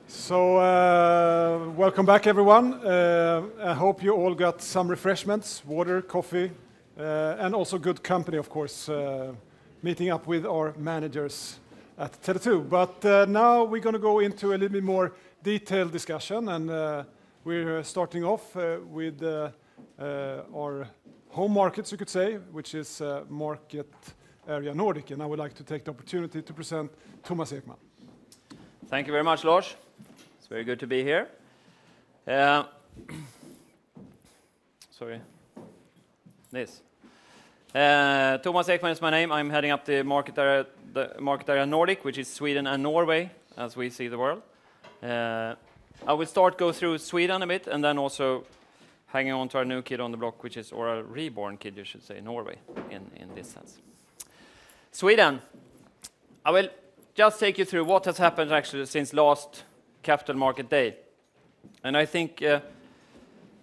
Welcome back, everyone. I hope you all got some refreshments, water, coffee, and also good company, of course, meeting up with our managers at Tele2. But now we're going to go into a little bit more detailed discussion, and we're starting off with our home markets, you could say, which is market Area Nordic. And I would like to take the opportunity to present Thomas Ekman. Thank you very much, Lars. It's very good to be here. Sorry. Thomas Ekman is my name. I'm heading up the market area Nordic, which is Sweden and Norway, as we see the world. I will go through Sweden a bit, and then also hanging on to our new kid on the block, which is, or a reborn kid, you should say, Norway, in this sense. Sweden. I will just take you through what has happened actually since last Capital Market Day. And I think in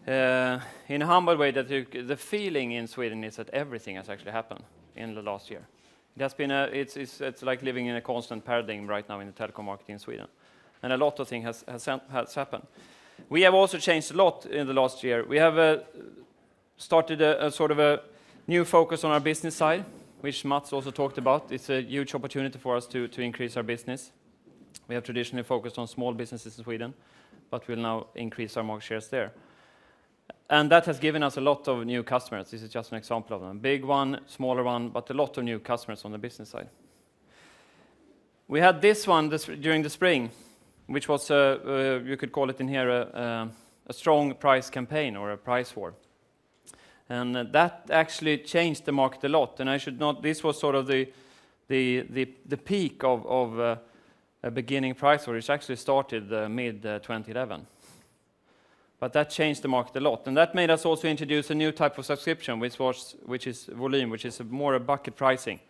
a humble way that the feeling in Sweden is that everything has actually happened in the last year. It has been it's like living in a constant paradigm right now in the telecom market in Sweden. And a lot of things has happened. We have also changed a lot in the last year. We have started a sort of a new focus on our business side, which Mats also talked about. It's a huge opportunity for us to increase our business. We have traditionally focused on small businesses in Sweden, but we'll now increase our market shares there. And that has given us a lot of new customers. This is just an example of them. Big one, smaller one, but a lot of new customers on the business side. We had this one during the spring, which was, you could call it in here, a strong price campaign or a price war. And that actually changed the market a lot. And this was sort of the peak of a beginning price war, which actually started mid-2011. But that changed the market a lot. And that made us also introduce a new type of subscription, which is volume, which is more a bucket pricing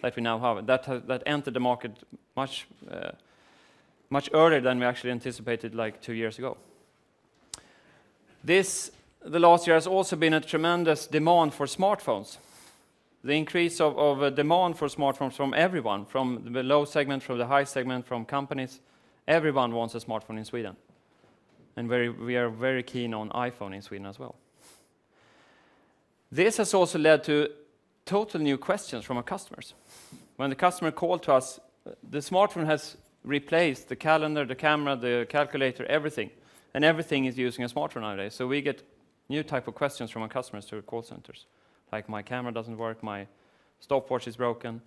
that we now have. That entered the market much earlier than we actually anticipated like 2 years ago. The last year has also been a tremendous demand for smartphones. The increase of demand for smartphones from everyone, from the low segment, from the high segment, from companies, everyone wants a smartphone in Sweden. And we are very keen on iPhone in Sweden as well. This has also led to total new questions from our customers. When the customer called to us, the smartphone has replaced the calendar, the camera, the calculator, everything. And everything is using a smartphone nowadays. So we get new type of questions from our customers to our call centers. Like my camera doesn't work, my stopwatch is broken.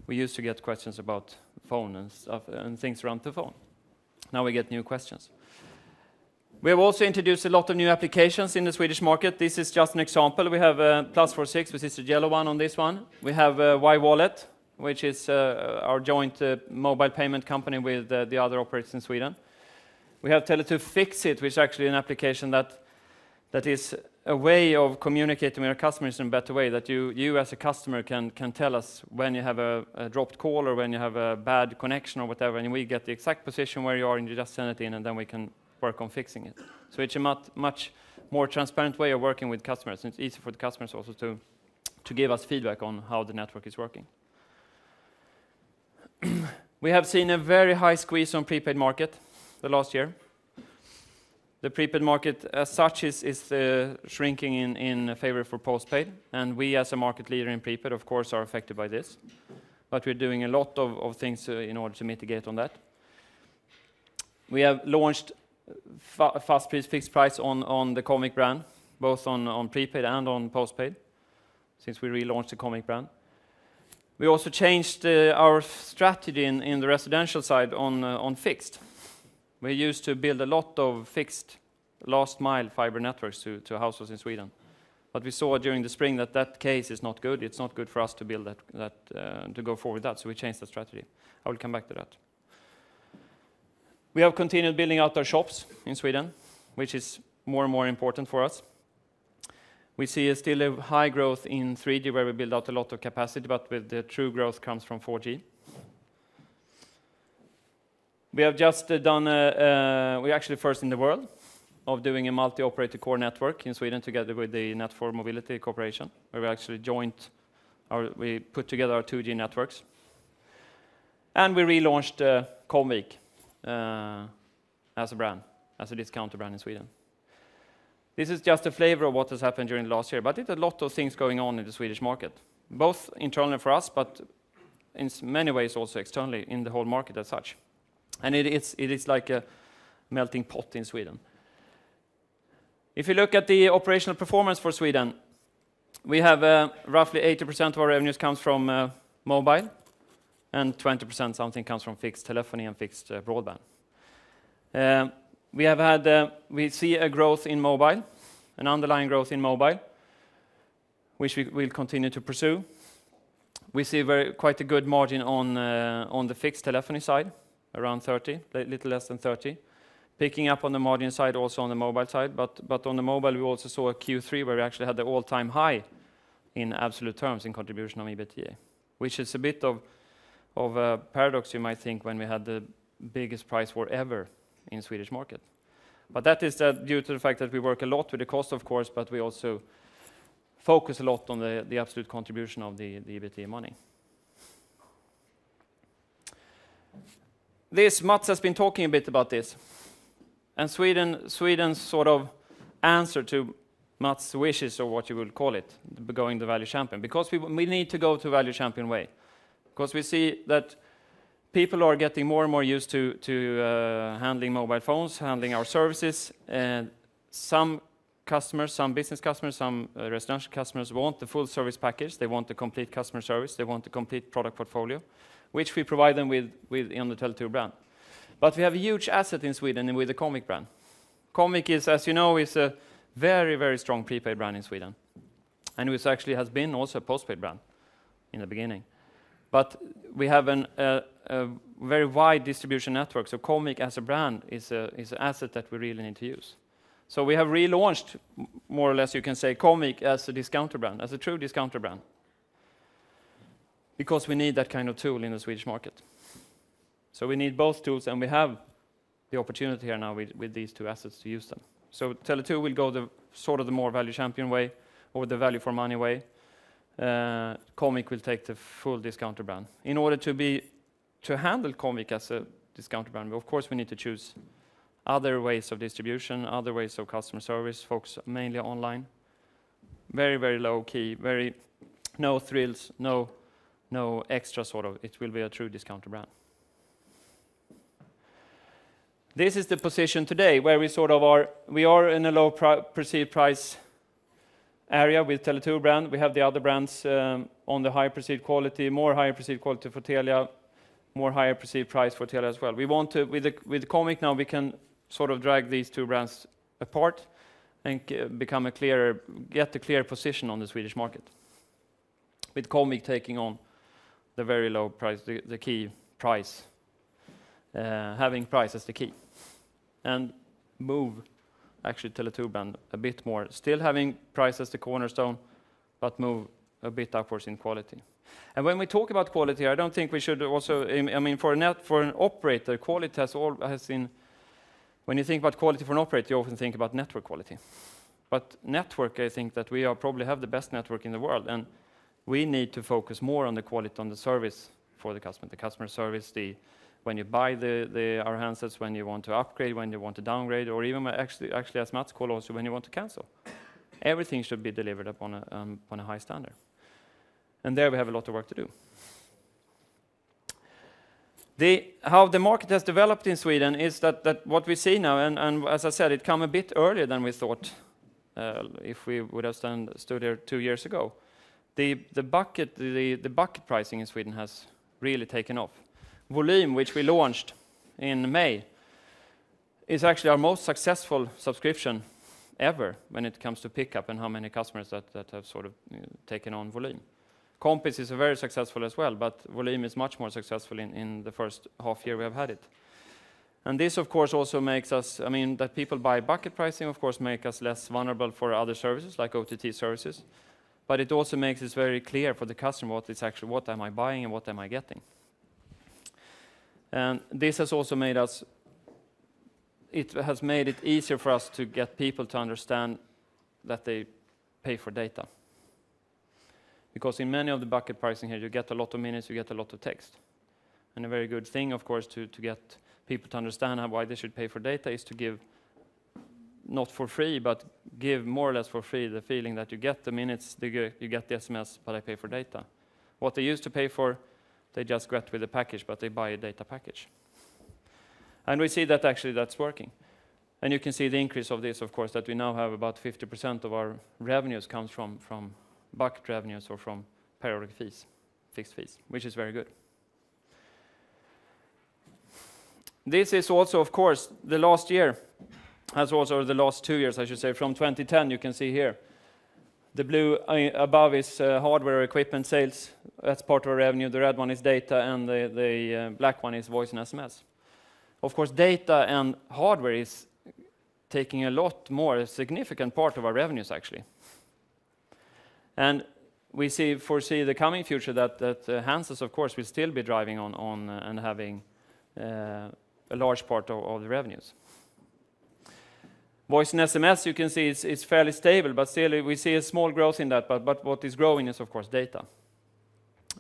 We used to get questions about phone and stuff and things around the phone. Now we get new questions. We have also introduced a lot of new applications in the Swedish market. This is just an example. We have Plus46, which is the yellow one on this one. We have Y-Wallet, which is our joint mobile payment company with the other operators in Sweden. We have Tele2 Fixit, which is actually an application that is a way of communicating with our customers in a better way, that you as a customer can tell us when you have a dropped call or when you have a bad connection or whatever, and we get the exact position where you are and you just send it in and then we can work on fixing it. So it's a much more transparent way of working with customers. And it's easy for the customers also to give us feedback on how the network is working. We have seen a very high squeeze on prepaid market the last year. The prepaid market as such is shrinking in favor for postpaid, and we as a market leader in prepaid, of course, are affected by this. But we're doing a lot of things in order to mitigate on that. We have launched fast fixed price on the Comic brand, both on prepaid and on postpaid, since we relaunched the Comic brand. We also changed our strategy in the residential side on fixed. We used to build a lot of fixed last-mile fiber networks to households in Sweden. But we saw during the spring that case is not good. It's not good for us to build to go forward with that, so we changed the strategy. I will come back to that. We have continued building out our shops in Sweden, which is more and more important for us. We see still a high growth in 3G, where we build out a lot of capacity, but with the true growth comes from 4G. We have just done, we're actually first in the world of doing a multi-operator core network in Sweden together with the Net4 Mobility Corporation, where we actually we put together our 2G networks. And we relaunched Comic as a brand, as a discounter brand in Sweden. This is just a flavor of what has happened during the last year, but it's a lot of things going on in the Swedish market, both internally for us, but in many ways also externally in the whole market as such. And it is like a melting pot in Sweden. If you look at the operational performance for Sweden, we have roughly 80% of our revenues comes from mobile, and 20% something comes from fixed telephony and fixed broadband. We see a growth in mobile, an underlying growth in mobile, which we will continue to pursue. We see quite a good margin on the fixed telephony side, around 30, a little less than 30. Picking up on the margin side, also on the mobile side, but on the mobile we also saw a Q3 where we actually had the all-time high in absolute terms in contribution of EBITDA, which is a bit of a paradox, you might think, when we had the biggest price war ever in Swedish market. But that is due to the fact that we work a lot with the cost, of course, but we also focus a lot on the absolute contribution of the EBITDA money. Mats has been talking a bit about this. And Sweden's sort of answer to Mats' wishes, or what you will call it, going the value champion, because we need to go to value champion way. Because we see that people are getting more and more used to handling mobile phones, handling our services. Some customers, some business customers, some residential customers want the full service package. They want the complete customer service. They want the complete product portfolio, which we provide them with on the Tele2 brand. But we have a huge asset in Sweden with the Comic brand. Comic is, as you know, is a very, very strong prepaid brand in Sweden. And it actually has been also a postpaid brand in the beginning. But we have a very wide distribution network, so Comic as a brand is an asset that we really need to use. So we have relaunched, more or less you can say, Comic as a discounter brand, as a true discounter brand. Because we need that kind of tool in the Swedish market. So we need both tools, and we have the opportunity here now with these two assets to use them. So Tele2 will go the sort of the more value champion way, or the value for money way. Comic will take the full discounter brand. In order to handle Comic as a discounter brand, of course we need to choose other ways of distribution, other ways of customer service, focus mainly online. Very, very low key, no thrills, no extra sort of, it will be a true discounter brand. This is the position today where we are in a low perceived price area with Tele2 brand. We have the other brands on the high perceived quality, more higher perceived quality for Telia, more higher perceived price for Telia as well. We want to, with Comic now, we can sort of drag these two brands apart and get a clear position on the Swedish market. With Comic taking on the very low price, the key price, having price as the key, and move actually Tele2 brand a bit more, still having price as the cornerstone, but move a bit upwards in quality. And when we talk about quality, I don't think we should also, I mean, for an operator, quality has been, when you think about quality for an operator, you often think about network quality. But network, I think that we probably have the best network in the world, and we need to focus more on the quality, on the service for the customer service, when you buy our handsets, when you want to upgrade, when you want to downgrade, or even actually as Mats called also, when you want to cancel. Everything should be delivered upon a high standard. And there we have a lot of work to do. How the market has developed in Sweden is that what we see now, and as I said, it came a bit earlier than we thought if we would have stood here 2 years ago. The bucket pricing in Sweden has really taken off. Volym, which we launched in May, is actually our most successful subscription ever when it comes to pickup and how many customers that have sort of taken on Volym. Kompis is very successful as well, but Volym is much more successful in the first half year we have had it. And this, of course, also makes us, I mean, that people buy bucket pricing, of course, make us less vulnerable for other services like OTT services. But it also makes it very clear for the customer what am I buying and what am I getting. And this has also made it easier for us to get people to understand that they pay for data. Because in many of the bucket pricing here, you get a lot of minutes, you get a lot of text. And a very good thing, of course, to get people to understand why they should pay for data is to give, not for free, but give more or less for free the feeling that you get the minutes, you get the SMS, but I pay for data. What they used to pay for, they just get with the package, but they buy a data package. And we see that actually that's working. And you can see the increase of this, of course, that we now have about 50% of our revenues comes from bucket revenues or from periodic fees, fixed fees, which is very good. This is also, of course, the last year, has also the last 2 years, I should say, from 2010, you can see here. The blue above is hardware equipment sales. That's part of our revenue. The red one is data, and the black one is voice and SMS. Of course, data and hardware is taking a lot more, a significant part of our revenues, actually. And we foresee the coming future that handsets, of course, will still be driving on and having a large part of the revenues. Voice and SMS, you can see it's fairly stable, but still we see a small growth in that, but what is growing is, of course, data.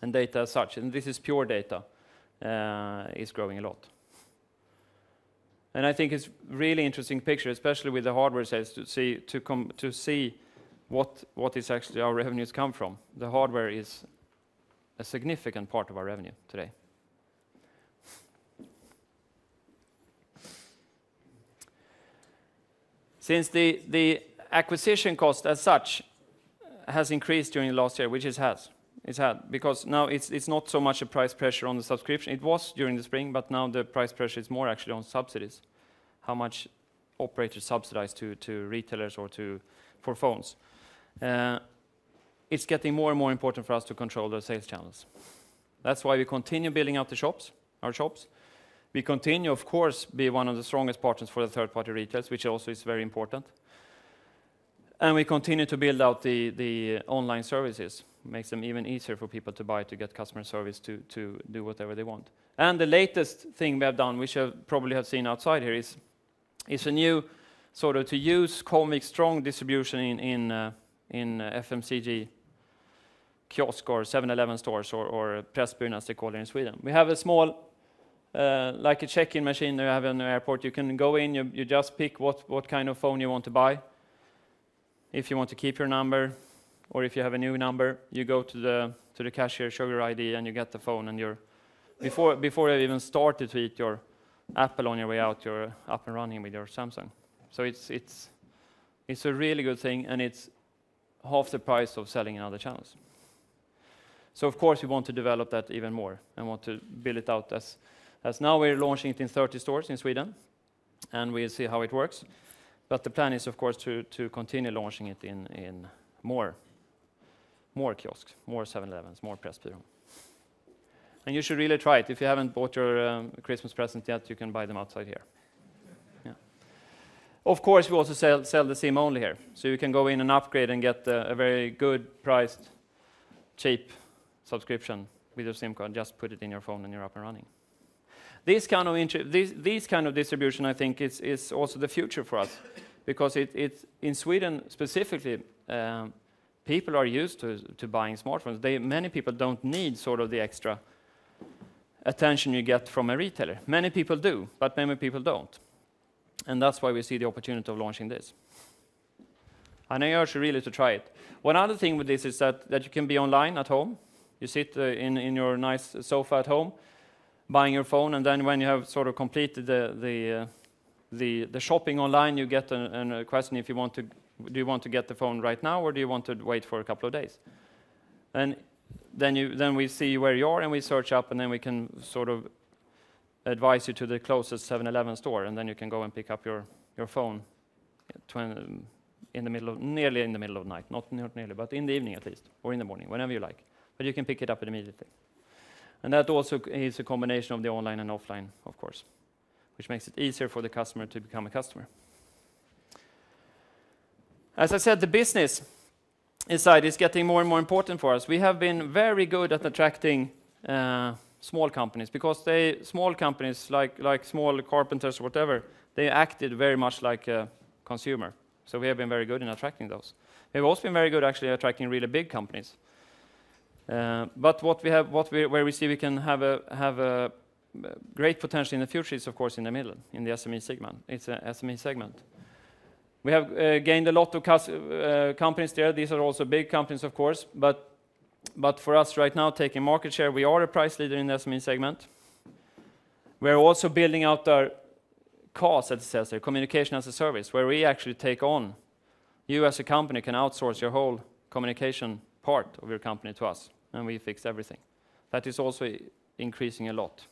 And data as such, and this is pure data, is growing a lot. And I think it's really interesting picture, especially with the hardware sales, to see what is actually our revenues come from. The hardware is a significant part of our revenue today. Since the acquisition cost as such has increased during the last year, which it has, because now it's not so much a price pressure on the subscription. It was during the spring, but now the price pressure is more actually on subsidies. How much operators subsidize to retailers or for phones. It's getting more and more important for us to control the sales channels. That's why we continue building out our shops. We continue, of course, be one of the strongest partners for the third-party retailers, which also is very important. And we continue to build out the online services. Makes them even easier for people to buy, to get customer service, to do whatever they want. And the latest thing we have done, which you probably have seen outside here, is a new sort of to use Comvik strong distribution in FMCG kiosk or 7-Eleven stores or Pressbyrån, as they call it in Sweden. We have a small, like a check-in machine you have in the airport. You can go in, you just pick what kind of phone you want to buy. If you want to keep your number, or if you have a new number, you go to the cashier, show your ID, and you get the phone. And before you even started to eat your Apple on your way out, you're up and running with your Samsung. So it's a really good thing, and it's half the price of selling in other channels. So of course we want to develop that even more and want to build it out as now we're launching it in 30 stores in Sweden, and we'll see how it works. But the plan is, of course, to continue launching it in more kiosks, more 7-Elevens, more Pressbyrån. And you should really try it. If you haven't bought your Christmas present yet, you can buy them outside here. Yeah. Of course, we also sell the SIM only here. So you can go in and upgrade and get a very good priced, cheap subscription with your SIM card. Just put it in your phone and you're up and running. This kind of distribution, I think, is also the future for us, because it's in Sweden specifically, people are used to buying smartphones. Many people don't need sort of the extra attention you get from a retailer. Many people do, but many people don't. And that's why we see the opportunity of launching this. And I urge you really to try it. One other thing with this is that you can be online at home. You sit in your nice sofa at home, buying your phone, and then when you have sort of completed the shopping online, you get a question if do you want to get the phone right now, or do you want to wait for a couple of days? And then we see where you are, and we search up, and then we can sort of advise you to the closest 7-Eleven store, and then you can go and pick up your phone nearly in the middle of the night, not nearly, but in the evening at least, or in the morning, whenever you like. But you can pick it up immediately. And that also is a combination of the online and offline, of course, which makes it easier for the customer to become a customer. As I said, the business side is getting more and more important for us. We have been very good at attracting small companies, because small companies like small carpenters or whatever, they acted very much like a consumer. So we have been very good in attracting those. We've also been very good actually attracting really big companies. But where we see we can have a great potential in the future is, of course, in the middle, in the SME segment. It's a SME segment. We have gained a lot of companies there. These are also big companies, of course, but for us right now, taking market share, we are a price leader in the SME segment. We're also building out our CaaS, as it says there, communication as a service, where we actually take on, you as a company can outsource your whole communication part of your company to us, and we fix everything. That is also increasing a lot.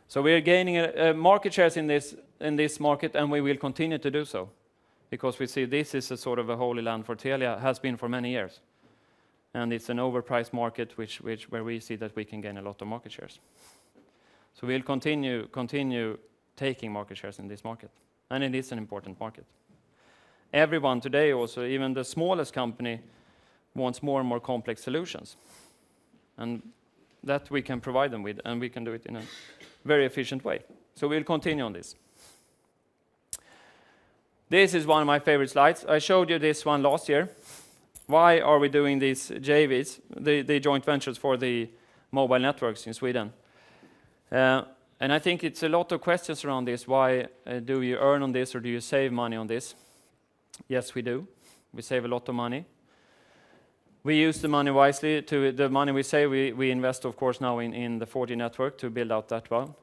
So we are gaining market shares in this market, and we will continue to do so, because we see this is a sort of a holy land for Telia, has been for many years. And it's an overpriced market where we see that we can gain a lot of market shares. So we'll continue taking market shares in this market. And it is an important market. Everyone today also, even the smallest company, wants more and more complex solutions. And that we can provide them with, and we can do it in a very efficient way. So we'll continue on this. This is one of my favorite slides. I showed you this one last year. Why are we doing these JVs, the joint ventures for the mobile networks in Sweden? And I think it's a lot of questions around this. Why do you earn on this, or do you save money on this? Yes, we do. We save a lot of money. We use the money wisely. The money we save, we invest, of course, now in the 4G network to build out that one.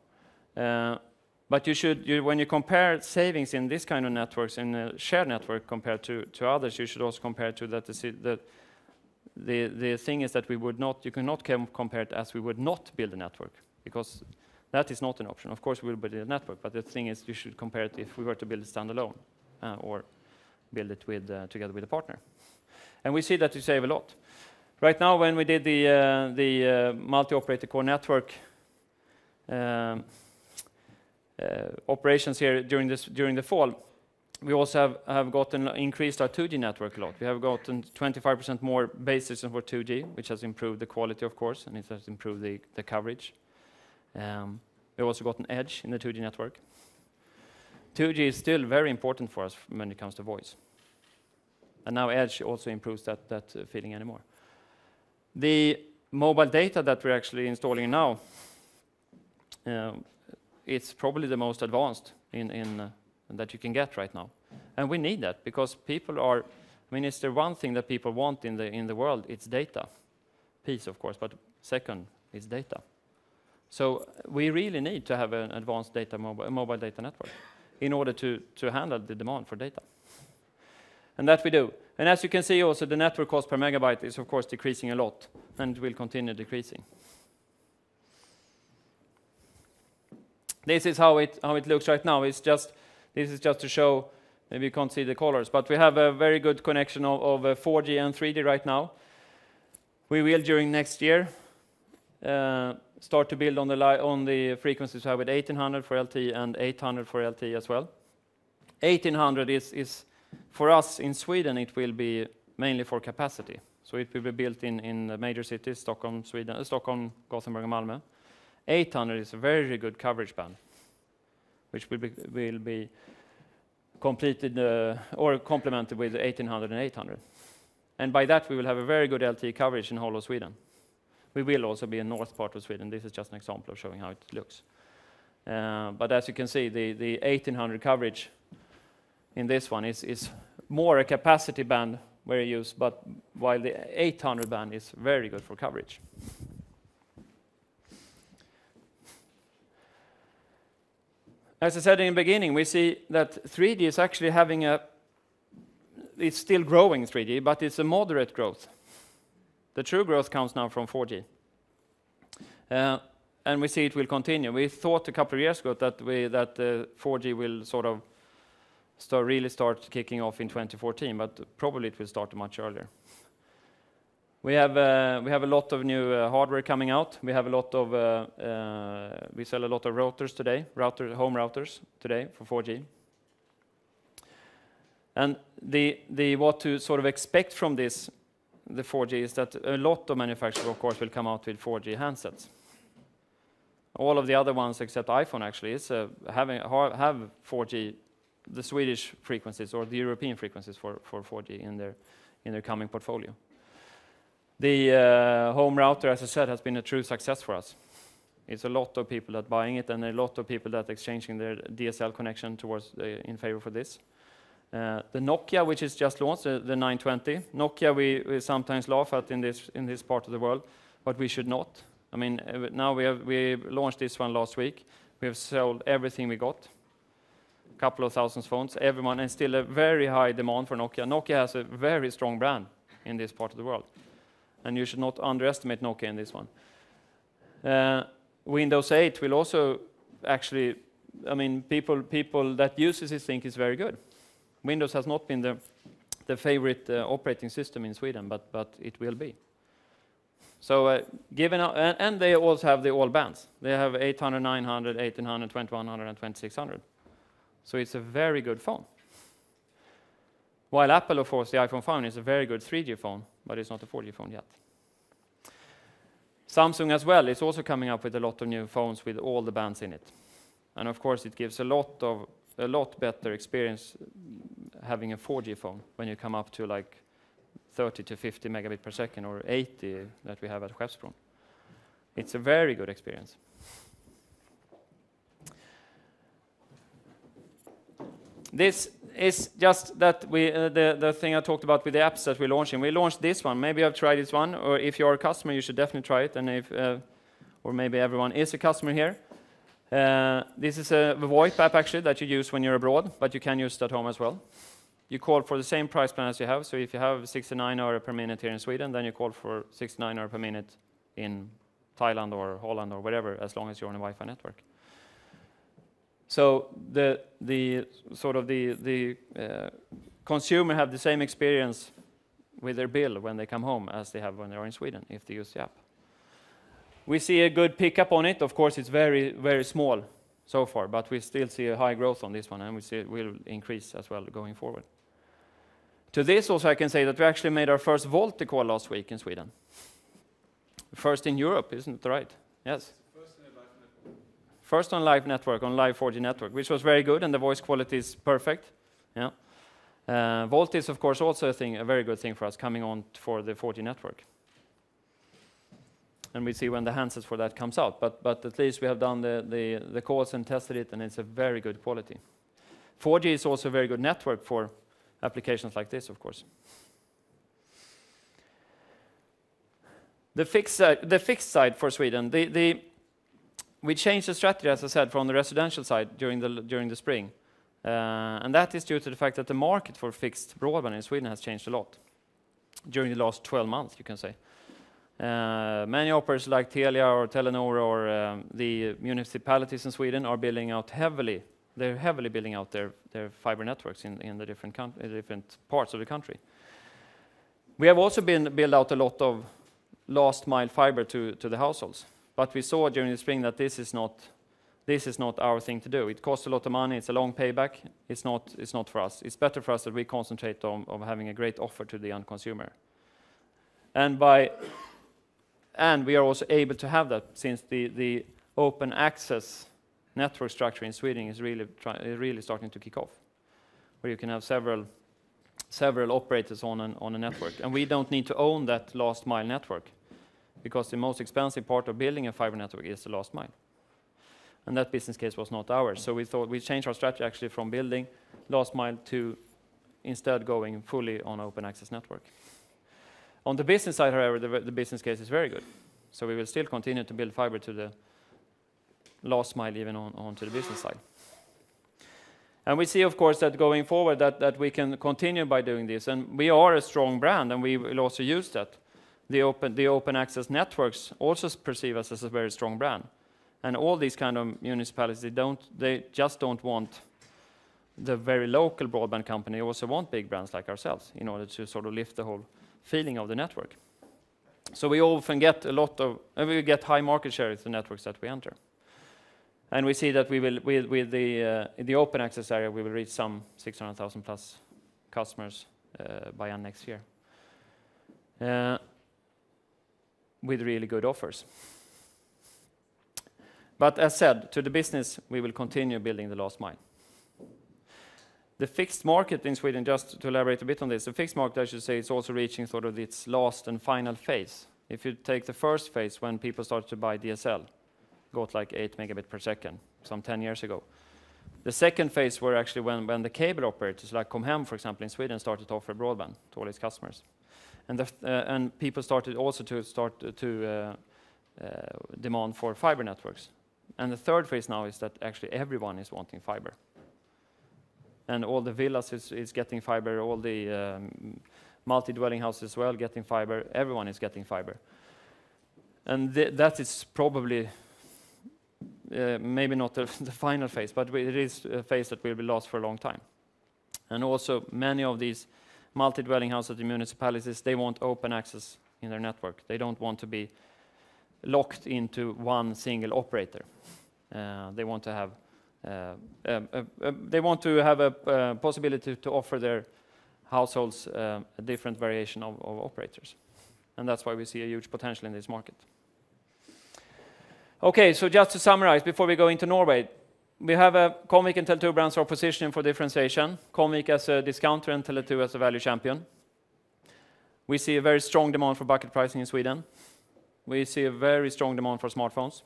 But when you compare savings in this kind of networks, in a shared network compared to others, you should also compare to that. The thing is that you cannot compare it as we would not build a network, because that is not an option. Of course, we will build a network, but the thing is, you should compare it if we were to build it standalone or build it together with a partner. And we see that we save a lot. Right now, when we did the multi-operator core network operations here during the fall, we also have increased our 2G network a lot. We have gotten 25% more base stations for 2G, which has improved the quality, of course, and it has improved the coverage. We've also got an edge in the 2G network. 2G is still very important for us when it comes to voice. And now edge also improves that feeling anymore. The mobile data that we're actually installing now, it's probably the most advanced that you can get right now. And we need that, because people are, is there one thing that people want in the world, it's data. Peace, of course, but second is data. So we really need to have an advanced mobile data network in order to handle the demand for data. And that we do. And as you can see also, the network cost per megabyte is, of course, decreasing a lot, and it will continue decreasing. This is how it looks right now. This is just to show, maybe you can't see the colors, but we have a very good connection of 4G and 3G right now. We will, during next year, start to build on the frequencies we have with 1800 for LTE and 800 for LTE as well. 1800 is for us in Sweden, it will be mainly for capacity. So it will be built in the major cities, Stockholm, Gothenburg, and Malmö. 800 is a very good coverage band, which will be completed or complemented with 1800 and 800. And by that, we will have a very good LTE coverage in whole of Sweden. We will also be in north part of Sweden. This is just an example of showing how it looks. But as you can see, the 1800 coverage in this one is more a capacity band where you use, but while the 800 band is very good for coverage. As I said in the beginning, we see that 3G is actually it's still growing 3G, but it's a moderate growth. The true growth comes now from 4G. And we see it will continue. We thought a couple of years ago that 4G will sort of really start kicking off in 2014, but probably it will start much earlier. We have a lot of new hardware coming out. We have a lot of we sell a lot of routers today, home routers today for 4G. And what to sort of expect from this, the 4G, is that a lot of manufacturers, of course, will come out with 4G handsets. All of the other ones, except iPhone, actually, have 4G, the Swedish frequencies or the European frequencies for 4G in their coming portfolio. The home router, as I said, has been a true success for us. It's a lot of people that buying it, and a lot of people that exchanging their DSL connection towards in favor for this. The Nokia, which is just launched, the 920. Nokia, we sometimes laugh at in this part of the world, but we should not. I mean, now we launched this one last week. We have sold everything we got. A couple of thousand phones, everyone, and still a very high demand for Nokia. Nokia has a very strong brand in this part of the world, and you should not underestimate Nokia in this one. Windows 8 will also actually, I mean, people that uses this think is very good. Windows has not been the favorite operating system in Sweden, but it will be. So given and they also have the all bands. They have 800, 900, 1800, 2100, and 2600. So it's a very good phone. While Apple, of course, the iPhone 5 is a very good 3G phone, but it's not a 4G phone yet. Samsung as well is also coming up with a lot of new phones with all the bands in it. And of course, it gives a lot better experience having a 4G phone when you come up to like 30 to 50 megabit per second or 80 that we have at Skeppsbron. It's a very good experience. This is just that the thing I talked about with the apps that we're launching. We launched this one. Maybe you've tried this one, or if you're a customer, you should definitely try it. And if, or maybe everyone is a customer here. This is a VoIP app actually that you use when you're abroad, but you can use it at home as well. You call for the same price plan as you have. So if you have 69 euro per minute here in Sweden, then you call for 69 euro per minute in Thailand or Holland or wherever, as long as you're on a Wi-Fi network. So the consumer have the same experience with their bill when they come home as they have when they're in Sweden if they use the app. We see a good pickup on it. Of course, it's very, very small so far, but we still see a high growth on this one, and we see it will increase as well going forward. To this also I can say that we actually made our first VoLTE call last week in Sweden. First in Europe, isn't it right? Yes. First on live network, on live 4G network, which was very good, and the voice quality is perfect. Yeah. VoLTE is, of course, also a very good thing for us coming on for the 4G network. And we see when the handsets for that comes out. But at least we have done the calls and tested it, and it's a very good quality. 4G is also a very good network for applications like this, of course. The fixed side for Sweden, we changed the strategy, as I said, from the residential side during the spring. And that is due to the fact that the market for fixed broadband in Sweden has changed a lot during the last 12 months, you can say. Many operators like Telia or Tele2 or the municipalities in Sweden are building out heavily. They're heavily building out their fiber networks in the different parts of the country. We have also built out a lot of last mile fiber to the households. But we saw during the spring that this is not our thing to do. It costs a lot of money. It's a long payback. It's not for us. It's better for us that we concentrate on having a great offer to the end consumer. And we are also able to have that since the open access network structure in Sweden is really starting to kick off, where you can have several operators on a network, and we don't need to own that last mile network, because the most expensive part of building a fiber network is the last mile. And that business case was not ours. So we thought we changed our strategy actually from building last mile to instead going fully on open access network. On the business side, however, the business case is very good. So we will still continue to build fiber to the last mile even onto the business side. And we see, of course, that going forward that we can continue by doing this. And we are a strong brand, and we will also use that. The open access networks also perceive us as a very strong brand. And all these kind of municipalities, they just don't want the very local broadband company. They also want big brands like ourselves in order to sort of lift the whole feeling of the network. So we often get we get high market share in the networks that we enter. And we see that we will, with the open access area, we will reach some 600,000 plus customers by next year. With really good offers. But as said, to the business, we will continue building the last mile. The fixed market in Sweden, just to elaborate a bit on this, the fixed market, I should say, is also reaching sort of its last and final phase. If you take the first phase, when people started to buy DSL, got like 8 megabit per second some 10 years ago. The second phase were actually when the cable operators like Comhem, for example, in Sweden, started to offer broadband to all its customers. And people started also to demand for fiber networks. And the third phase now is that actually everyone is wanting fiber. And all the villas is getting fiber, all the multi-dwelling houses as well getting fiber, everyone is getting fiber. And that is probably maybe not the final phase, but it is a phase that will last for a long time. And also many of these multi-dwelling houses in municipalities, they want open access in their network. They don't want to be locked into one single operator. They want to have a possibility to offer their households a different variation of operators. And that's why we see a huge potential in this market. Okay, so just to summarize, before we go into Norway, we have Comvik and Tele2 brands are positioning for differentiation. Comvik as a discounter and Tele2 as a value champion. We see a very strong demand for bucket pricing in Sweden. We see a very strong demand for smartphones.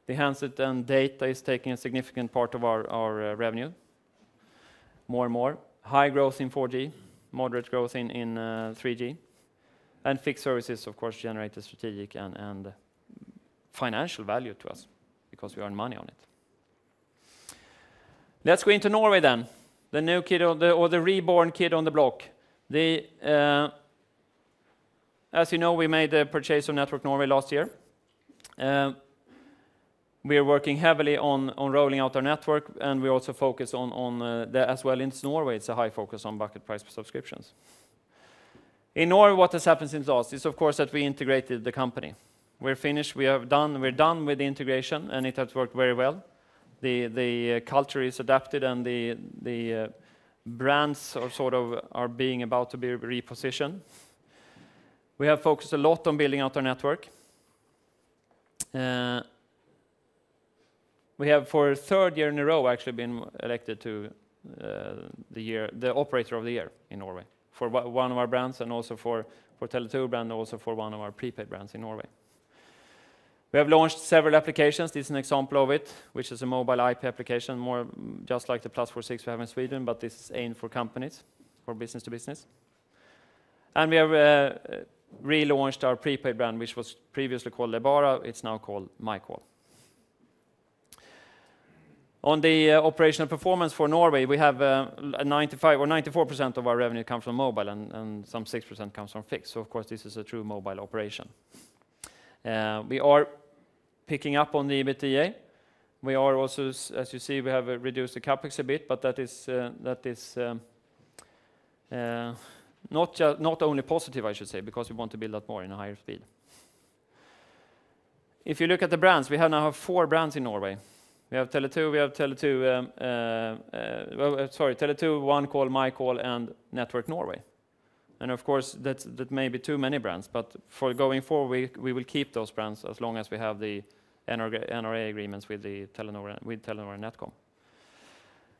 The handset and data is taking a significant part of our revenue, more and more. High growth in 4G, moderate growth in 3G. And fixed services, of course, generate a strategic and financial value to us, because we earn money on it. Let's go into Norway then. The new kid, or the reborn kid on the block. As you know, we made the purchase of Network Norway last year. We are working heavily on rolling out our network, and we also focus as well in Norway, it's a high focus on bucket price subscriptions. In Norway, what has happened since last is, of course, that we integrated the company. We're finished, we're done with the integration, and it has worked very well. The culture is adapted, and the brands are being about to be repositioned. We have focused a lot on building out our network. We have for a third year in a row actually been elected to the operator of the year in Norway for one of our brands, and also for Tele2 brand, also for one of our prepaid brands in Norway. We have launched several applications. This is an example of it, which is a mobile IP application, more just like the +46 we have in Sweden, but this is aimed for companies, for business to business. And we have relaunched our prepaid brand, which was previously called Lebara. It's now called MyCall. On the operational performance for Norway, we have 95 or 94% of our revenue comes from mobile, and some 6% comes from fixed. So of course, this is a true mobile operation. We are picking up on the EBITDA. We are also, as you see, we have reduced the capex a bit, but that is not only positive, I should say, because we want to build up more in a higher speed. If you look at the brands, we now have 4 brands in Norway. We have Tele2, Tele2, OneCall, MyCall, and Network Norway. And of course, that may be too many brands, but for going forward, we will keep those brands as long as we have the NRA agreements with Telenor and Netcom.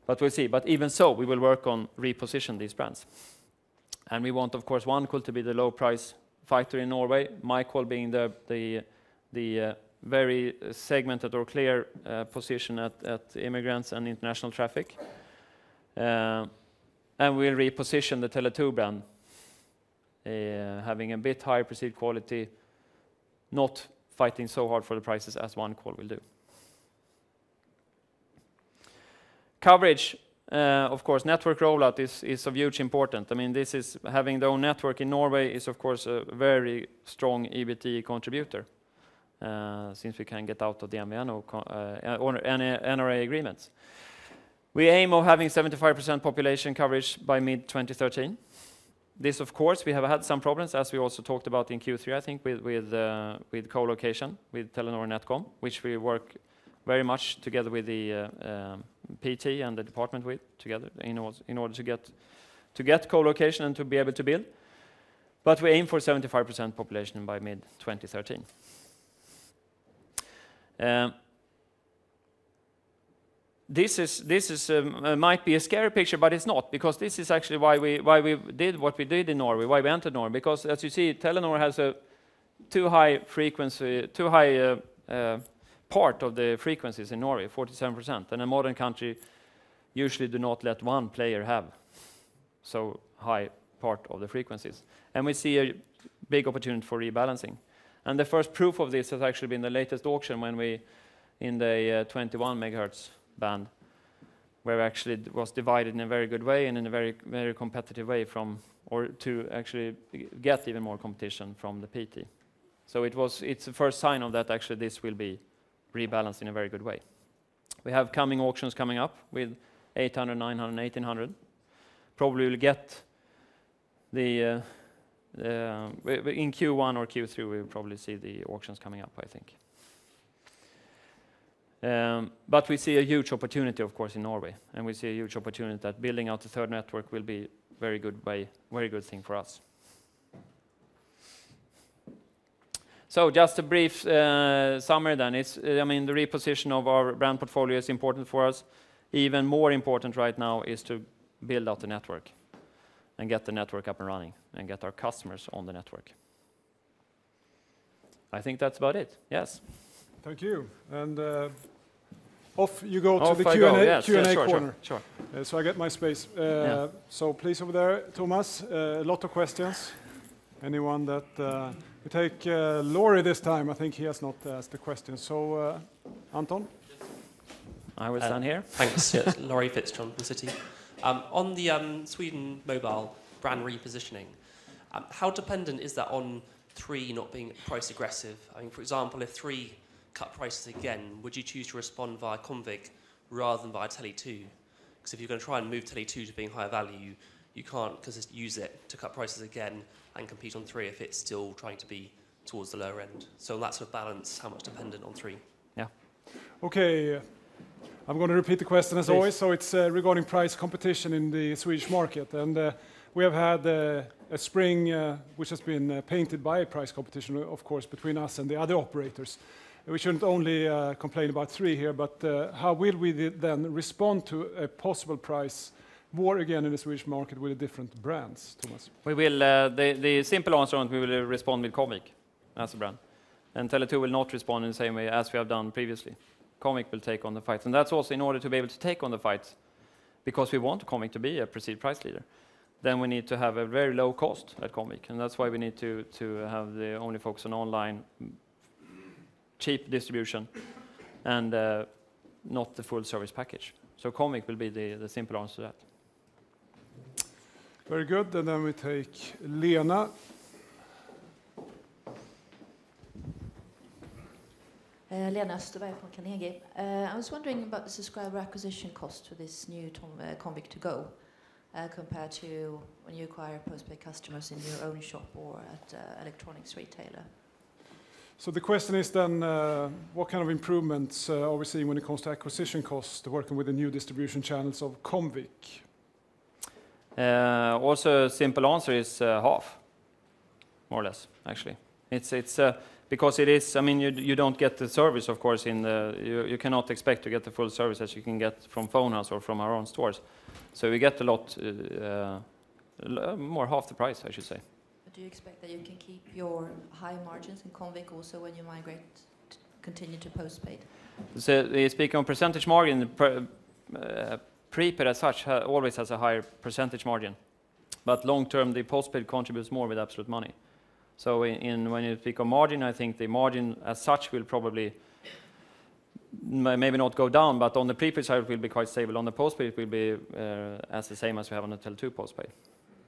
But we'll see. But even so, we will work on reposition these brands. And we want, of course, OneCall to be the low price fighter in Norway, MyCall being the very segmented or clear position at immigrants and international traffic. And we'll reposition the Tele2 brand, having a bit higher perceived quality, not fighting so hard for the prices as OneCall will do. Coverage, of course, network rollout is of huge importance. I mean, this is having the own network in Norway is, of course, a very strong EBT contributor, since we can get out of the MVNO or NRA agreements. We aim of having 75% population coverage by mid-2013. This, of course, we have had some problems, as we also talked about in Q3, I think, with co-location with Telenor and Netcom, which we work very much together with the PT and the department together in order to get co-location and to be able to build. But we aim for 75% population by mid-2013. This might be a scary picture, but it's not, because this is actually why we did what we did in Norway, why we entered Norway. Because as you see, Telenor has a too high part of the frequencies in Norway, 47%. And a modern country usually do not let one player have so high part of the frequencies. And we see a big opportunity for rebalancing. And the first proof of this has actually been the latest auction when we, in the 21 megahertz band, where actually it was divided in a very good way and in a very, very competitive way to actually get even more competition from the PT. So it's the first sign of that actually this will be rebalanced in a very good way. We have coming auctions coming up with 800, 900, 1800. Probably will get in Q1 or Q3 we will probably see the auctions coming up, I think. But we see a huge opportunity, of course, in Norway, and we see a huge opportunity that building out the third network will be very good thing for us. So just a brief summary then. The reposition of our brand portfolio is important for us. Even more important right now is to build out the network and get the network up and running and get our customers on the network. I think that's about it. Yes. Thank you. And off you go off to the Q&A corner. Sure. So I get my space. So please over there, Thomas, a lot of questions. Anyone that... we take Laurie this time. I think he has not asked the question. So Anton? I will stand here. Thanks. Yes, Laurie Fitzjohn from Citi. On the Sweden mobile brand repositioning, how dependent is that on 3 not being price aggressive? I mean, for example, if 3 cut prices again, would you choose to respond via Comvik rather than via Tele2? Because if you're going to try and move Tele2 to being higher value, you can't use it to cut prices again and compete on 3 if it's still trying to be towards the lower end. So on that sort of balance, how much dependent on 3? Yeah. Okay. I'm going to repeat the question as always. So it's regarding price competition in the Swedish market. And we have had a spring which has been painted by a price competition, of course, between us and the other operators. We shouldn't only complain about 3 here, but how will we then respond to a possible price war again in the Swedish market with different brands, Thomas? We will. The simple answer is we will respond with Comvik as a brand. And Tele2 will not respond in the same way as we have done previously. Comvik will take on the fights. And that's also in order to be able to take on the fights, because we want Comvik to be a perceived price leader. Then we need to have a very low cost at Comvik. And that's why we need to have the only focus on online, cheap distribution, and not the full service package. So Comvik will be the simple answer to that. Very good. And then we take Lena. Lena Österberg from Carnegie. I was wondering about the subscriber acquisition cost for this new Comvik to go compared to when you acquire postpaid customers in your own shop or at electronics retailer. So the question is then, what kind of improvements are we seeing when it comes to acquisition costs working with the new distribution channels of Comvik? Also, a simple answer is half, more or less, actually. It's because it is, you don't get the service, of course, you cannot expect to get the full service as you can get from Phone House or from our own stores. So we get a lot, more half the price, I should say. But do you expect that you can keep your high margins in Comvik also when you migrate, continue to postpaid? So speaking of percentage margin, prepaid as such always has a higher percentage margin. But long term, the postpaid contributes more with absolute money. So when you speak of margin, I think the margin as such will probably maybe not go down, but on the prepaid side it will be quite stable. On the postpaid it will be as the same as we have on the Tele2 postpaid.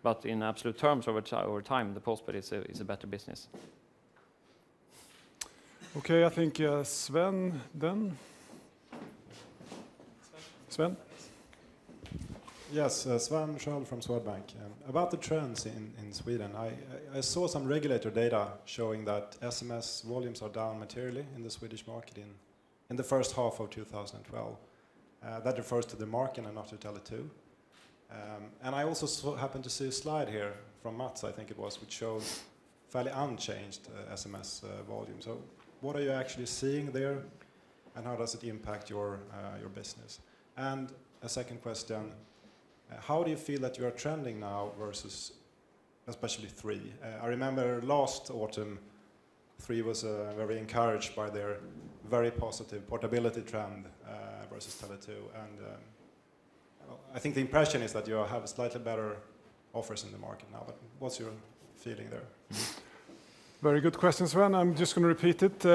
But in absolute terms over time, the postpaid is a better business. Okay, I think Sven then. Sven? Yes, Sven Sköld from Swedbank. About the trends in Sweden, I saw some regulator data showing that SMS volumes are down materially in the Swedish market in the first half of 2012. That refers to the market and not to Tele2. And I also happened to see a slide here from Mats, I think it was, which showed fairly unchanged SMS volume. So what are you actually seeing there, and how does it impact your business? And a second question, how do you feel that you are trending now versus especially 3? I remember last autumn, 3 was very encouraged by their very positive portability trend versus Tele2, and I think the impression is that you have slightly better offers in the market now, but what's your feeling there? Very good question, Sven. I'm just going to repeat it.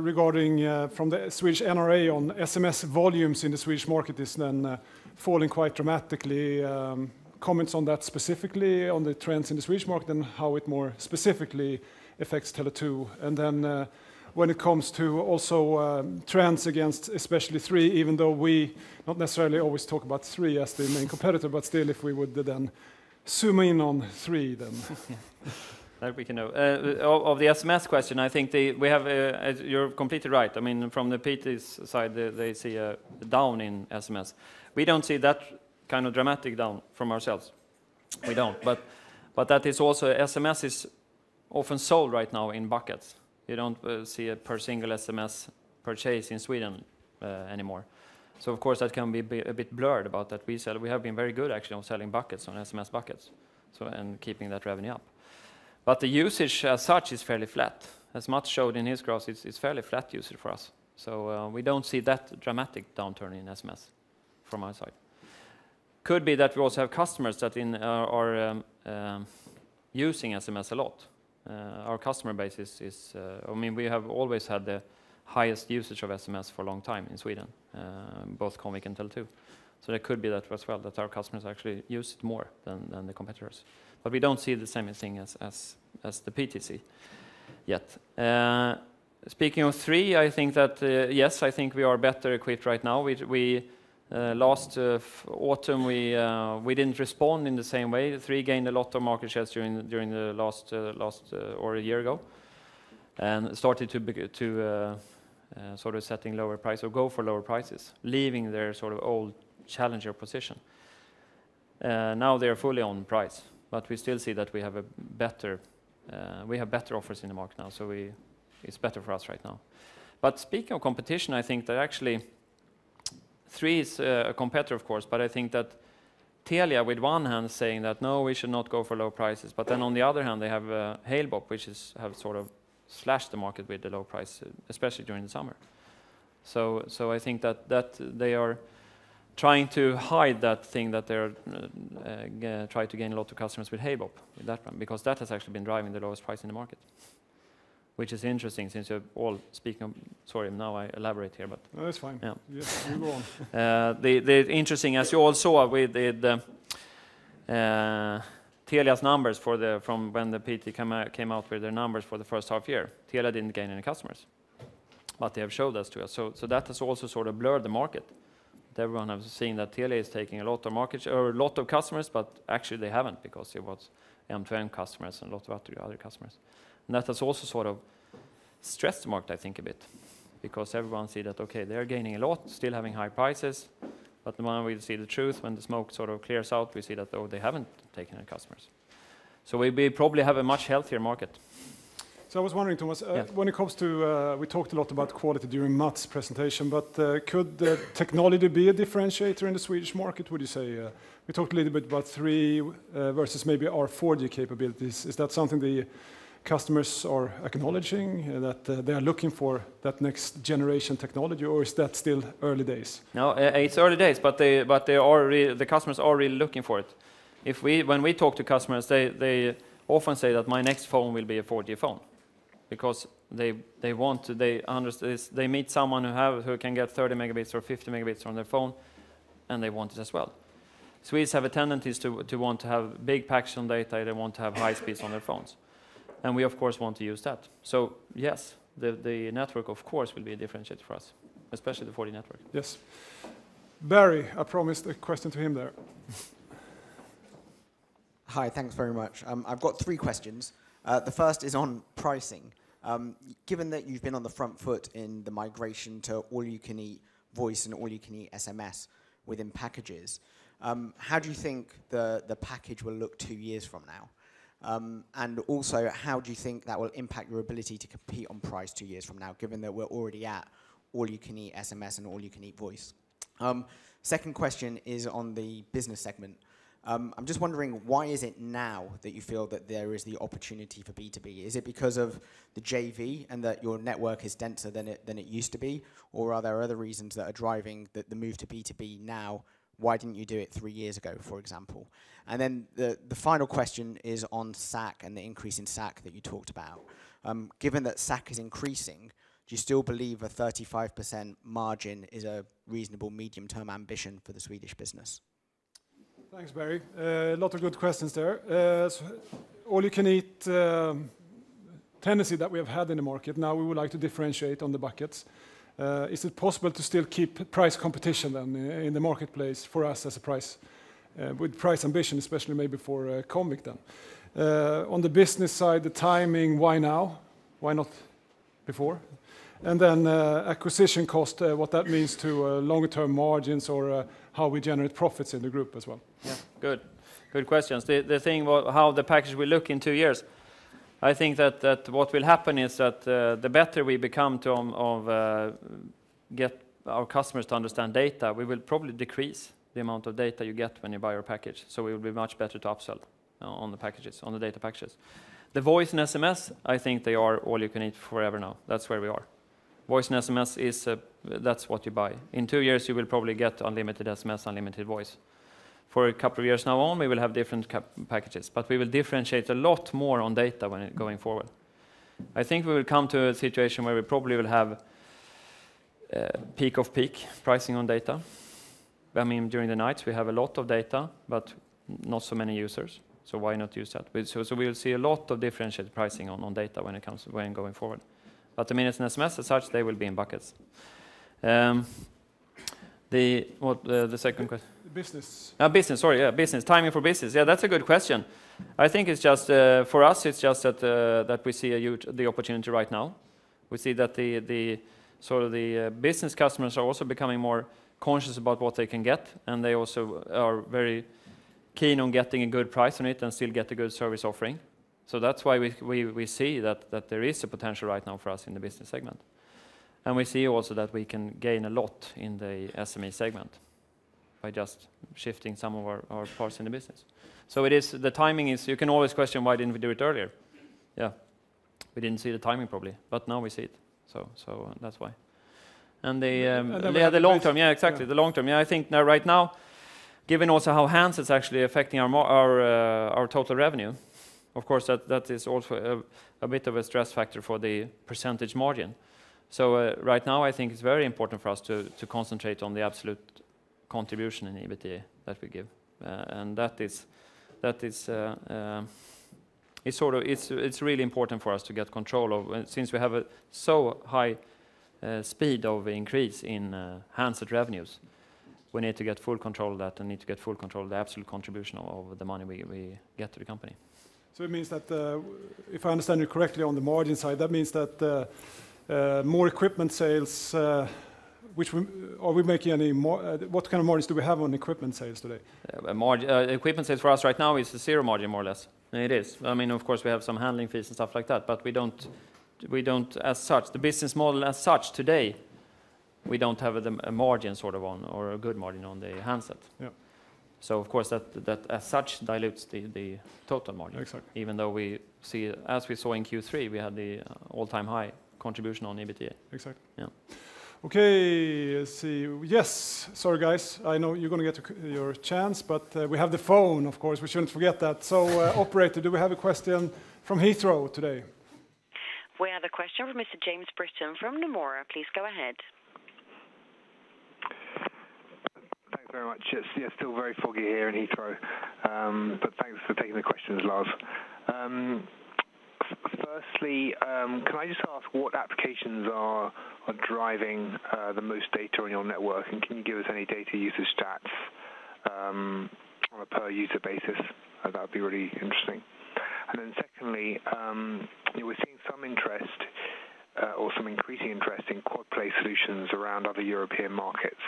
Regarding from the Swedish NRA on SMS volumes in the Swedish market is then falling quite dramatically. Comments on that specifically, on the trends in the Swedish market and how it more specifically affects Tele2. And then when it comes to also trends against especially 3, even though we not necessarily always talk about 3 as the main competitor, but still if we would then zoom in on 3 then. That we can know. Of the SMS question, I think we have, you're completely right. I mean, from the PT's side, they see a down in SMS. We don't see that kind of dramatic down from ourselves. We don't. But that is also, SMS is often sold right now in buckets. You don't see a per single SMS purchase in Sweden anymore. So of course that can be a bit blurred about that. We have been very good actually on selling buckets, on SMS buckets, so and keeping that revenue up. But the usage as such is fairly flat. As Mats showed in his graphs, it's fairly flat usage for us. So we don't see that dramatic downturn in SMS from our side. Could be that we also have customers that are using SMS a lot. Our customer base is I mean, we have always had the highest usage of SMS for a long time in Sweden, both Comviq and Tele2. So there could be that as well, that our customers actually use it more than the competitors. But we don't see the same thing as the PTC yet. Speaking of 3, I think that, yes, I think we are better equipped right now. Last autumn, we didn't respond in the same way. 3 gained a lot of market shares during the last or a year ago, and started to sort of setting lower price or go for lower prices, leaving their sort of old challenger position. Now they are fully on price, but we still see that we have better offers in the market now, so it's better for us right now. But speaking of competition, I think that actually 3 is a competitor, of course, but I think that Telia, with one hand, saying that no, we should not go for low prices, but then on the other hand, they have Halebop, which have sort of slashed the market with the low price, especially during the summer. So I think that they are trying to hide that thing that they're trying to gain a lot of customers with Halebop, with that one, because that has actually been driving the lowest price in the market. Which is interesting, since you're all speaking of, sorry, now I elaborate here, but... No, that's fine. Yeah. Yes, you go on. The interesting, as you all saw with Telia's numbers from when the PT came out with their numbers for the first half year, Telia didn't gain any customers. But they have showed us to us. So that has also sort of blurred the market. Everyone has seen that Telia is taking a lot of market share, or a lot of customers, but actually they haven't, because it was M2M customers and a lot of other customers. And that has also sort of stressed the market, I think, a bit, because everyone see that, okay, they're gaining a lot, still having high prices, but when we see the truth, when the smoke sort of clears out, we see that, oh, they haven't taken any customers. So we probably have a much healthier market. So I was wondering, Thomas, when it comes to, we talked a lot about quality during Mats' presentation, but could technology be a differentiator in the Swedish market, would you say? We talked a little bit about 3 versus maybe our 4G capabilities. Is that something the customers are acknowledging, that they are looking for that next generation technology, or is that still early days? No, it's early days, but the customers are really looking for it. When we talk to customers, they often say that my next phone will be a 4G phone, because they understand, they meet someone who can get 30 megabits or 50 megabits on their phone, and they want it as well. Swedes have a tendency to want to have big packs on data. They want to have high speeds on their phones. And we, of course, want to use that. So, yes, the network, of course, will be a differentiator for us, especially the 4G network. Yes. Barry, I promised a question to him there. Hi, thanks very much. I've got 3 questions. The first is on pricing. Given that you've been on the front foot in the migration to all-you-can-eat voice and all-you-can-eat SMS within packages, how do you think the package will look 2 years from now? And also, how do you think that will impact your ability to compete on price 2 years from now, given that we're already at all-you-can-eat SMS and all-you-can-eat voice? Second question is on the business segment. I'm just wondering, why is it now that you feel that there is the opportunity for B2B? Is it because of the JV and that your network is denser than it used to be? Or are there other reasons that are driving the move to B2B now? Why didn't you do it 3 years ago, for example? And then the final question is on SAC and the increase in SAC that you talked about. Given that SAC is increasing, do you still believe a 35% margin is a reasonable medium-term ambition for the Swedish business? Thanks, Barry. A lot of good questions there. All-you-can-eat tendency that we have had in the market, now we would like to differentiate on the buckets. Is it possible to still keep price competition then in the marketplace for us as a price, with price ambition, especially maybe for Comviq then? On the business side, the timing, why now? Why not before? And then acquisition cost, what that means to longer-term margins or how we generate profits in the group as well. Yeah, good questions. The thing about how the package will look in 2 years, I think that what will happen is that the better we become to get our customers to understand data, we will probably decrease the amount of data you get when you buy your package. So we will be much better to upsell on the packages, on the data packages. The voice and SMS, I think they are all you can eat forever now. That's where we are. Voice and SMS is, that's what you buy. In 2 years, you will probably get unlimited SMS, unlimited voice. For a couple of years now on, we will have different packages, but we will differentiate a lot more on data going forward. I think we will come to a situation where we probably will have peak of peak pricing on data. I mean, during the nights, we have a lot of data, but not so many users. So why not use that? So we will see a lot of differentiated pricing on data when going forward. But the minutes and SMS as such, they will be in buckets. The second question? Business. Business, sorry, yeah, business. Timing for business. Yeah, that's a good question. I think it's just, for us, it's just that we see the opportunity right now. We see that the business customers are also becoming more conscious about what they can get, and they also are very keen on getting a good price on it and still get a good service offering. So that's why we see that there is a potential right now for us in the business segment. And we see also that we can gain a lot in the SME segment by just shifting some of our parts in the business. So it is, the timing is, you can always question why didn't we do it earlier? Yeah, we didn't see the timing probably, but now we see it. So that's why. And the long term, yeah, exactly, the long term. Yeah, I think now, right now, given also how handsets actually affecting our total revenue, of course, that is also a bit of a stress factor for the percentage margin. So right now, I think it's very important for us to concentrate on the absolute contribution in EBITDA that we give, and it's really important for us to get control of, since we have a so high speed of increase in handset revenues. We need to get full control of that, and need to get full control of the absolute contribution of the money we get to the company. So it means that, if I understand you correctly on the margin side, that means that more equipment sales, are we making any more, what kind of margins do we have on equipment sales today? Equipment sales for us right now is a zero margin, more or less. It is. I mean, of course, we have some handling fees and stuff like that, but we don't as such, the business model as such today, we don't have a margin sort of on, or a good margin on the handset. Yeah. So of course that as such dilutes the total margin. Exactly. Even though we see, as we saw in Q3, we had the all-time high contribution on EBITDA. Exactly. Yeah. Okay, let's see. Yes, sorry guys, I know you're going to get your chance, but we have the phone, of course, we shouldn't forget that. So operator, do we have a question from Heathrow today? We have a question from Mr. James Britton from Nomura. Please go ahead. Thanks very much. It's still very foggy here in Heathrow, but thanks for taking the questions, Lars. Firstly, can I just ask what applications are driving the most data on your network, and can you give us any data usage stats on a per user basis? That would be really interesting. And then secondly, we're seeing some interest or some increasing interest in quad play solutions around other European markets.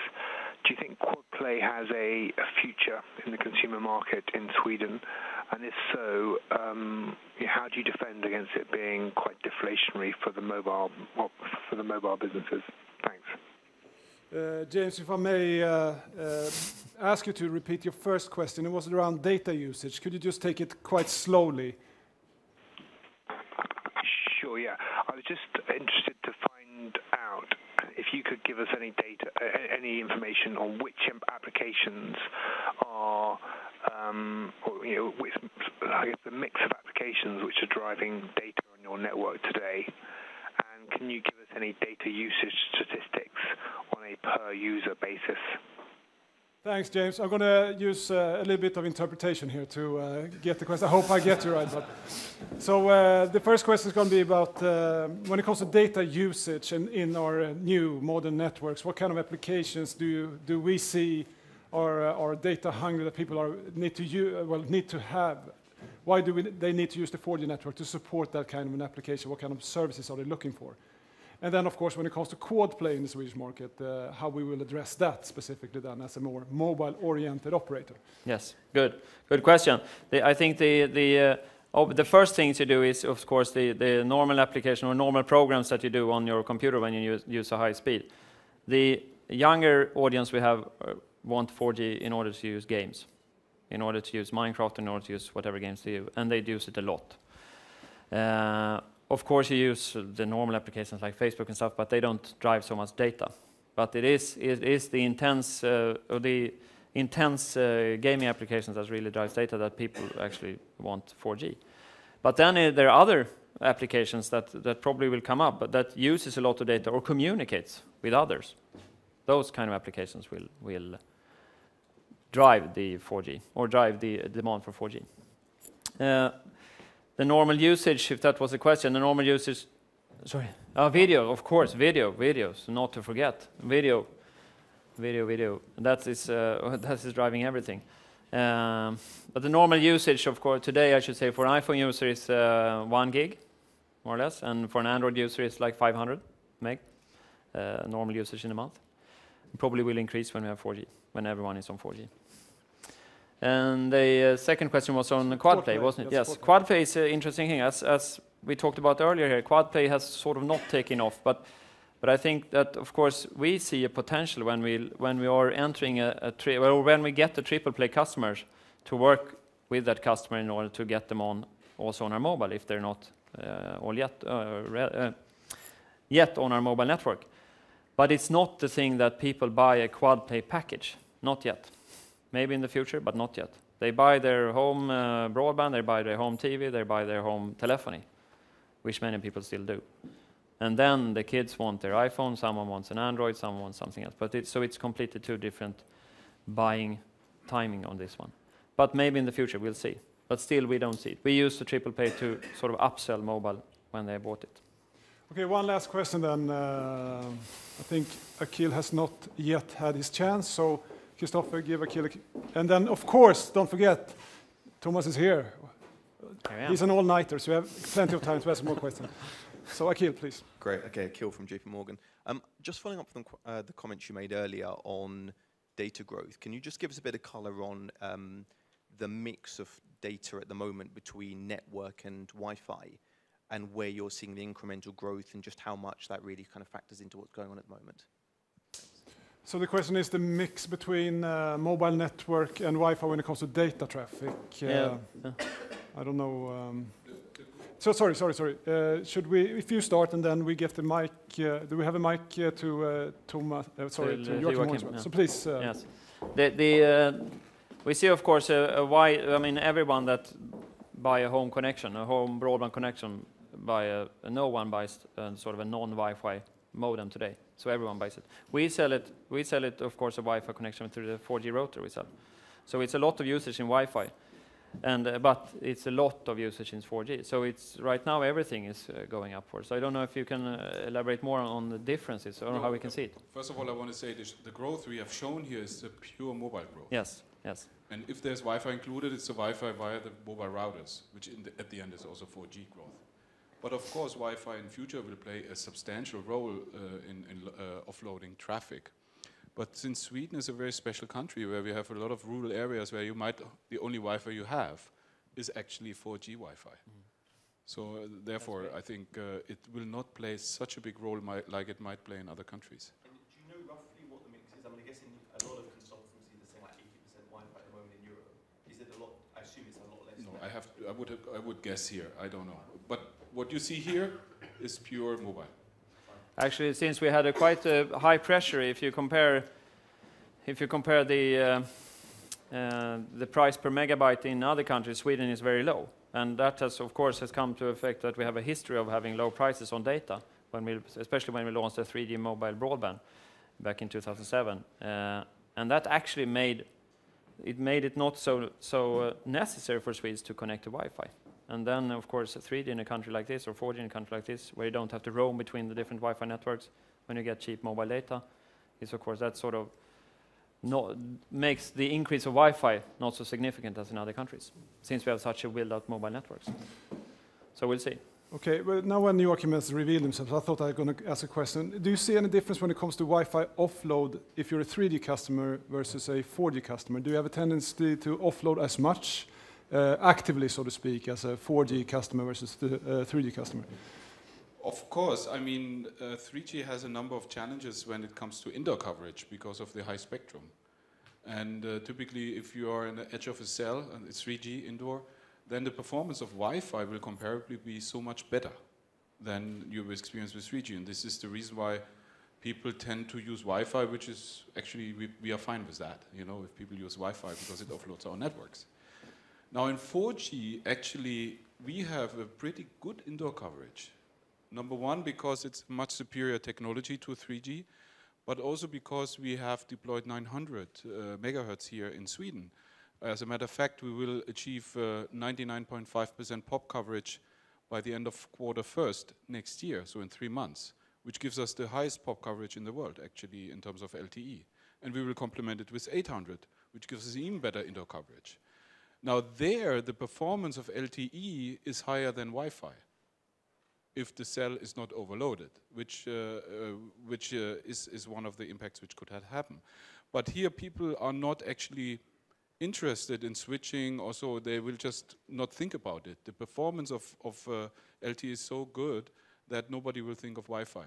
Do you think quad play has a future in the consumer market in Sweden? And if so, how do you defend against it being quite deflationary for the mobile businesses? Thanks. James, if I may ask you to repeat your first question. It was around data usage. Could you just take it quite slowly? Sure, yeah. I was just interested to find out if you could give us any data, any information on which applications are, or, you know, which, I guess the mix of applications which are driving data on your network today. And can you give us any data usage statistics on a per user basis? Thanks, James. I'm going to use a little bit of interpretation here to get the question. I hope I get you right. But so the first question is going to be about when it comes to data usage in our new modern networks, what kind of applications do we see are data hungry that people need to have? Why do they need to use the 4G network to support that kind of an application? What kind of services are they looking for? And then, of course, when it comes to quad play in the Swedish market, how we will address that specifically then as a more mobile-oriented operator. Yes, good question. I think the first thing to do is, of course, the normal application or normal programs that you do on your computer when you use a high speed. The younger audience we have want 4G in order to use games, in order to use Minecraft, in order to use whatever games they do, and they use it a lot. Of course, you use the normal applications like Facebook and stuff, but they don't drive so much data. But it is the intense gaming applications that really drives data that people actually want 4G. But then there are other applications that probably will come up, but that uses a lot of data or communicates with others. Those kind of applications will drive the 4G or drive the demand for 4G. The normal usage, if that was the question, the normal usage, video, of course, videos, not to forget, video. That is driving everything. But the normal usage, of course, today I should say for an iPhone user is 1 gig, more or less, and for an Android user it's like 500 meg, normal usage in a month. Probably will increase when we have 4G, when everyone is on 4G. And the second question was on quad play, wasn't it? Yes, quad play is an interesting thing. As we talked about earlier here, quad play has sort of not taken off, but I think that, of course, we see a potential when we are entering when we get the triple play customers to work with that customer in order to get them on also on our mobile if they're not all yet on our mobile network. But it's not the thing that people buy a quad play package, not yet. Maybe in the future, but not yet. They buy their home broadband, they buy their home TV, they buy their home telephony, which many people still do. And then the kids want their iPhone, someone wants an Android, someone wants something else. But it's completely two different buying timing on this one. But maybe in the future, we'll see. But still, we don't see it. We use the triple play to sort of upsell mobile when they bought it. Okay, one last question then. I think Akhil has not yet had his chance, so Christopher, give Akhil. And then, of course, don't forget, Thomas is here. He's an all-nighter, so we have plenty of time to ask more questions. So, Akhil, please. Great. Okay, Akhil from JP Morgan. Just following up from the comments you made earlier on data growth, can you just give us a bit of color on the mix of data at the moment between network and Wi-Fi, and where you're seeing the incremental growth and just how much that really kind of factors into what's going on at the moment? So the question is the mix between mobile network and Wi-Fi when it comes to data traffic. I don't know. So sorry. Should we, if you start and then we get the mic, do we have a mic to Thomas? Sorry, to Joachim as well. So please. Yes. We see, of course, everyone that buy a home connection, a home broadband connection, no one buys sort of a non-Wi-Fi modem today. So everyone buys it. We sell it, of course, a Wi-Fi connection through the 4G router we sell. So it's a lot of usage in Wi-Fi, but it's a lot of usage in 4G. So it's right now everything is going upwards. So I don't know if you can elaborate more on the differences or how we can see it. First of all, I want to say the growth we have shown here is the pure mobile growth. Yes. And if there's Wi-Fi included, it's the Wi-Fi via the mobile routers, which at the end is also 4G growth. But of course, Wi-Fi in future will play a substantial role in offloading traffic. But since Sweden is a very special country where we have a lot of rural areas where the only Wi-Fi you have is actually 4G Wi-Fi. So therefore, I think it will not play such a big role like it might play in other countries. And do you know roughly what the I would guess here. I don't know. But what you see here is pure mobile. Actually, since we had a quite high pressure, if you compare the price per megabyte in other countries, Sweden is very low, and that has, of course, come to effect that we have a history of having low prices on data, especially when we launched the 3G mobile broadband back in 2007, and that actually made it not so necessary for Swedes to connect to Wi-Fi. And then, of course, 3G in a country like this, or 4G in a country like this, where you don't have to roam between the different Wi-Fi networks when you get cheap mobile data, is, of course, that sort of makes the increase of Wi-Fi not so significant as in other countries, since we have such a build-out mobile networks. So we'll see. Okay, well, now when Joachim has revealed himself, I thought I was going to ask a question. Do you see any difference when it comes to Wi-Fi offload if you're a 3G customer versus a 4G customer? Do you have a tendency to offload as much actively, so to speak, as a 4G customer versus the 3G customer? Of course. I mean, 3G has a number of challenges when it comes to indoor coverage because of the high spectrum. And typically, if you are in the edge of a cell and it's 3G indoor, then the performance of Wi-Fi will comparably be so much better than you will experience with 3G. And this is the reason why people tend to use Wi-Fi, which is actually, we are fine with that, you know, if people use Wi-Fi because it offloads our networks. Now in 4G, actually, we have a pretty good indoor coverage. Number one, because it's much superior technology to 3G, but also because we have deployed 900 megahertz here in Sweden. As a matter of fact, we will achieve 99.5% pop coverage by the end of Q1 next year, so in 3 months, which gives us the highest pop coverage in the world, actually, in terms of LTE. And we will complement it with 800, which gives us even better indoor coverage. Now there, the performance of LTE is higher than Wi-Fi, if the cell is not overloaded, which is one of the impacts which could have happened. But here people are not actually interested in switching, also they will just not think about it. The performance of LTE is so good that nobody will think of Wi-Fi.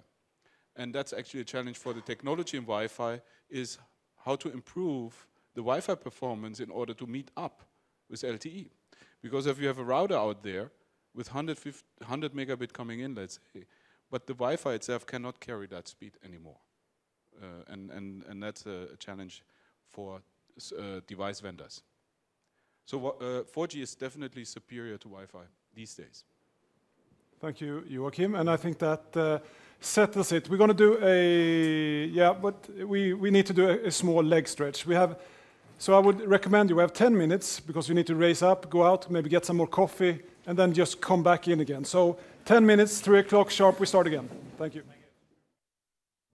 And that's actually a challenge for the technology in Wi-Fi, is how to improve the Wi-Fi performance in order to meet up with LTE. Because if you have a router out there with 100 megabit coming in, let's say, but the Wi-Fi itself cannot carry that speed anymore. And that's a challenge for device vendors. So 4G is definitely superior to Wi-Fi these days. Thank you, Joachim, and I think that settles it. We're going to do but we need to do a small leg stretch. So I would recommend you have 10 minutes, because you need to raise up, go out, maybe get some more coffee, and then just come back in again. So 10 minutes, 3 o'clock sharp, we start again. Thank you.